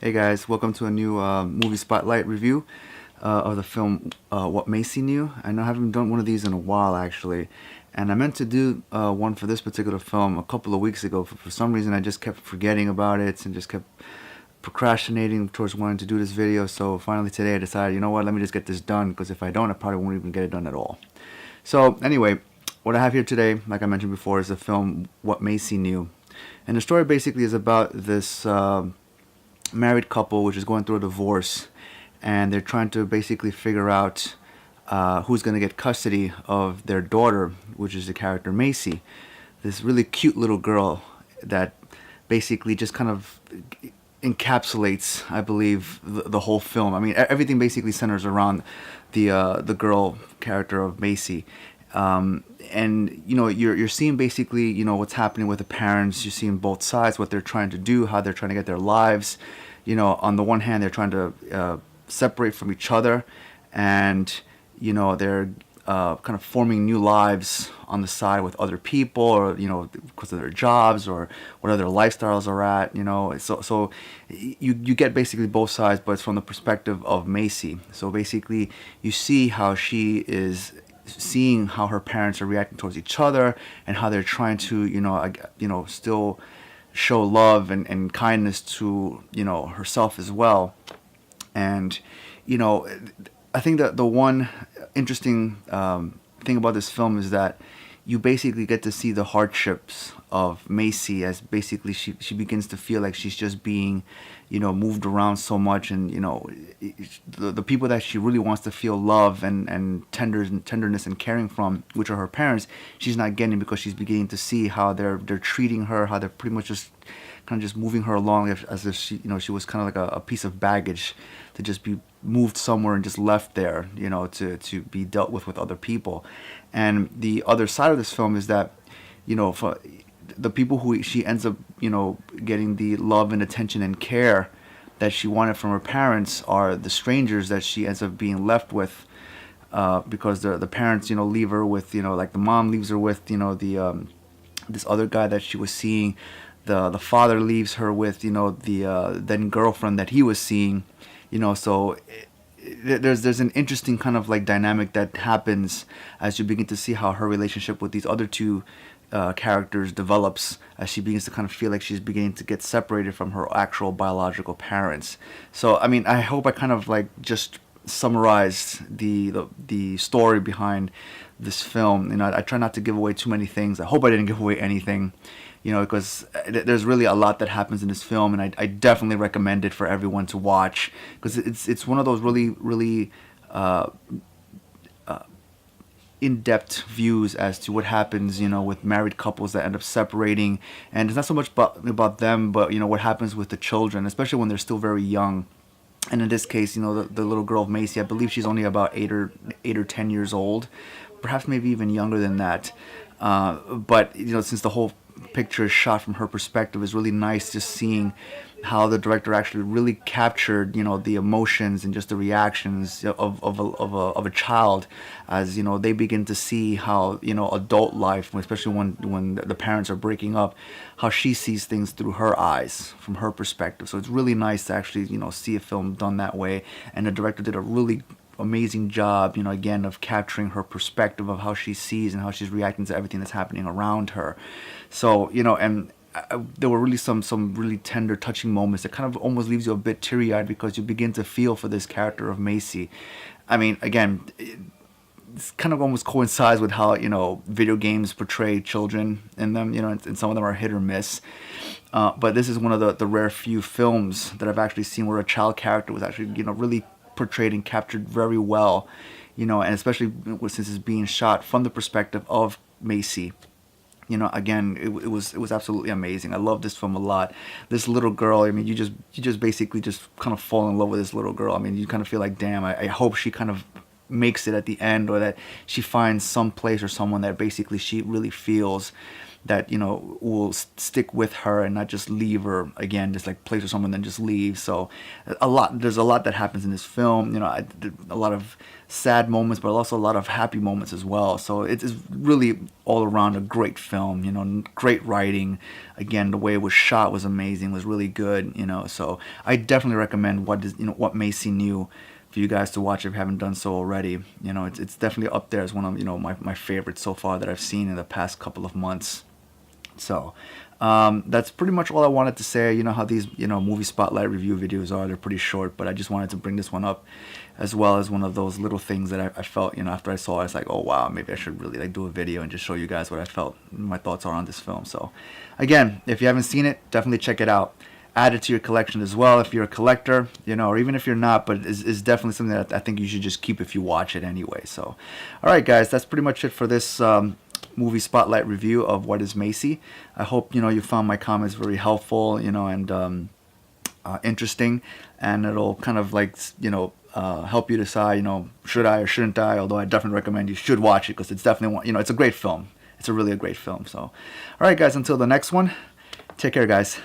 Hey guys, welcome to a new movie spotlight review of the film What Maisie Knew. I know I haven't done one of these in a while actually, and I meant to do one for this particular film a couple of weeks ago. For some reason, I just kept forgetting about it and just kept procrastinating towards wanting to do this video. So finally today I decided, you know what, let me just get this done, because if I don't, I probably won't even get it done at all. So anyway, what I have here today, like I mentioned before, is the film What Maisie Knew. And the story basically is about this married couple which is going through a divorce, and they're trying to basically figure out who's going to get custody of their daughter, which is the character Maisie, this really cute little girl that basically just kind of encapsulates, I believe, the whole film. I mean, everything basically centers around the girl character of Maisie. And you know, you're seeing basically, you know, what's happening with the parents. You're seeing both sides, what they're trying to do, how they're trying to get their lives. You know, on the one hand, they're trying to separate from each other, and you know, they're kind of forming new lives on the side with other people, or you know, because of their jobs or whatever their lifestyles are at. You know, so you get basically both sides, but it's from the perspective of Maisie. So basically, you see how she is seeing how her parents are reacting towards each other, and how they're trying to, you know, still show love and kindness to, you know, herself as well. And you know, I think that the one interesting thing about this film is that you basically get to see the hardships of Maisie, as basically she begins to feel like she's just being, you know, moved around so much, and you know, the people that she really wants to feel love and tenderness and caring from, which are her parents, she's not getting, because she's beginning to see how they're treating her, how they're pretty much just kind of just moving her along as if she, you know, she was kind of like a piece of baggage to just be moved somewhere and just left there, you know, to be dealt with other people. And the other side of this film is that, you know, for the people who she ends up, you know, getting the love and attention and care that she wanted from her parents are the strangers that she ends up being left with, because the parents, you know, leave her with, you know, like the mom leaves her with, you know, the this other guy that she was seeing. The father leaves her with, you know, the then girlfriend that he was seeing, you know. So there's an interesting kind of like dynamic that happens as you begin to see how her relationship with these other two characters develops, as she begins to kind of feel like she's beginning to get separated from her actual biological parents. So I mean, I hope I kind of like just summarized the story behind this film. You know, I try not to give away too many things. I hope I didn't give away anything, you know, because there's really a lot that happens in this film, and I definitely recommend it for everyone to watch, because it's one of those really in-depth views as to what happens, you know, with married couples that end up separating. And it's not so much about them, but you know, what happens with the children, especially when they're still very young. And in this case, you know, the little girl of Maisie, I believe she's only about 8 or 10 years old, perhaps maybe even younger than that. But you know, since the whole picture is shot from her perspective, is really nice just seeing how the director actually really captured, you know, the emotions and just the reactions of a child, as you know, they begin to see how, you know, adult life, especially when the parents are breaking up, how she sees things through her eyes, from her perspective. So it's really nice to actually, you know, see a film done that way, and the director did a really amazing job, you know, again, of capturing her perspective of how she sees and how she's reacting to everything that's happening around her. So you know, and there were really some really tender, touching moments that kind of almost leaves you a bit teary-eyed, because you begin to feel for this character of Maisie. I mean, again, it's kind of almost coincides with how, you know, video games portray children in them, you know, and some of them are hit or miss. But this is one of the rare few films that I've actually seen where a child character was actually, you know, really portrayed and captured very well, you know, and especially since it's being shot from the perspective of Maisie. You know, again, it was absolutely amazing. I love this film a lot. This little girl, I mean, you just basically just kind of fall in love with this little girl. I mean, you kind of feel like, damn, I hope she kind of makes it at the end, or that she finds some place or someone that basically she really feels, that, you know, will stick with her and not just leave her again, just like place with someone then just leave. So there's a lot that happens in this film, you know, a lot of sad moments, but also a lot of happy moments as well. So it's really all around a great film, you know, great writing. Again, the way it was shot was amazing, was really good, you know. So I definitely recommend What Maisie Knew for you guys to watch if you haven't done so already. You know, it's definitely up there as one of, you know, my favorites so far that I've seen in the past couple of months. So that's pretty much all I wanted to say. You know how these, you know, movie spotlight review videos are. They're pretty short, but I just wanted to bring this one up as well as one of those little things that I felt, you know, after I saw it, I was like, oh wow, maybe I should really like do a video and just show you guys what I felt, my thoughts are on this film. So again, if you haven't seen it, definitely check it out. Add it to your collection as well if you're a collector, you know, or even if you're not, but it's definitely something that I think you should just keep if you watch it anyway. So alright guys, that's pretty much it for this movie spotlight review of What is Maisie. I hope, you know, you found my comments very helpful, you know, and interesting, and it'll kind of like, you know, help you decide, you know, should I or shouldn't I, although I definitely recommend you should watch it because it's definitely one, you know, it's a great film. It's a really a great film. So alright guys, until the next one, take care guys.